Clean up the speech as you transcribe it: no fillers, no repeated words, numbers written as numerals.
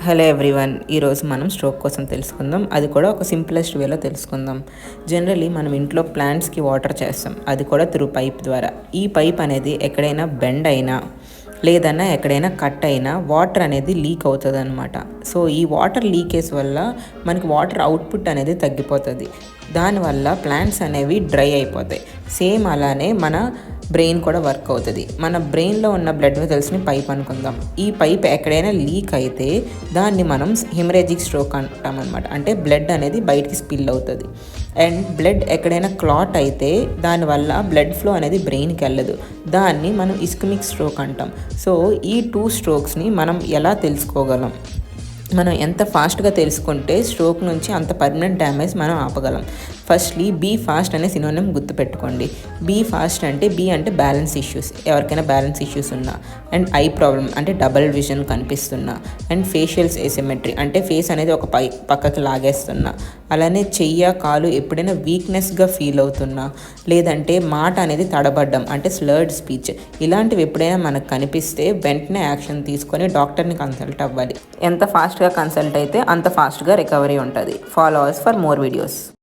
Hello everyone, ఈరోజు మనం stroke కోసం తెలుసుకుందాం. అది కూడా ఒక సింప్లెస్ట్ వేలో తెలుసుకుందాం. జనరలీ మనం ఇంట్లో ప్లాంట్స్కి వాటర్ చేస్తాం, అది కూడా త్రూ పైప్ ద్వారా. ఈ పైప్ అనేది ఎక్కడైనా బెండ్ అయినా లేదన్నా ఎక్కడైనా కట్ అయినా వాటర్ అనేది లీక్ అవుతుంది అనమాట. సో ఈ వాటర్ లీకేజ్ వల్ల మనకి వాటర్ అవుట్పుట్ అనేది తగ్గిపోతుంది. దానివల్ల ప్లాంట్స్ అనేవి డ్రై అయిపోతాయి. సేమ్ అలానే మన బ్రెయిన్ కూడా వర్క్ అవుతుంది. మన బ్రెయిన్లో ఉన్న బ్లడ్ వెసల్స్ని పైప్ అనుకుందాం. ఈ పైప్ ఎక్కడైనా లీక్ అయితే దాన్ని మనం హెమరేజిక్ స్ట్రోక్ అంటాం అనమాట. అంటే బ్లడ్ అనేది బయటికి స్పిల్ అవుతుంది. అండ్ బ్లడ్ ఎక్కడైనా క్లాట్ అయితే దానివల్ల బ్లడ్ ఫ్లో అనేది బ్రెయిన్కి వెళ్ళదు. దాన్ని మనం ఇస్కెమిక్ స్ట్రోక్ అంటాం. సో ఈ 2 స్ట్రోక్స్ని మనం ఎలా తెలుసుకోగలం? మనం ఎంత ఫాస్ట్గా తెలుసుకుంటే స్ట్రోక్ నుంచి అంత పర్మనెంట్ డ్యామేజ్ మనం ఆపగలం. ఫస్ట్లీ బీ ఫాస్ట్ అనే సినోనిమ్ గుర్తుపెట్టుకోండి. బీ ఫాస్ట్ అంటే బీ అంటే బ్యాలెన్స్ ఇష్యూస్, ఎవరికైనా బ్యాలెన్స్ ఇష్యూస్ ఉన్నా, అండ్ ఐ ప్రాబ్లమ్ అంటే డబల్ విజన్ కనిపిస్తున్నా, అండ్ ఫేషియల్స్ ఎసిమెట్రీ అంటే ఫేస్ అనేది ఒక పక్కకి లాగేస్తున్నా, అలానే చెయ్య కాలు ఎప్పుడైనా వీక్నెస్గా ఫీల్ అవుతున్నా, లేదంటే మాట అనేది తడబడ్డం అంటే స్లర్డ్ స్పీచ్, ఇలాంటివి ఎప్పుడైనా మనకు కనిపిస్తే వెంటనే యాక్షన్ తీసుకొని డాక్టర్ని కన్సల్ట్ అవ్వాలి. ఎంత ఫాస్ట్గా కన్సల్ట్ అయితే అంత ఫాస్ట్గా రికవరీ ఉంటుంది. Follow us for more videos.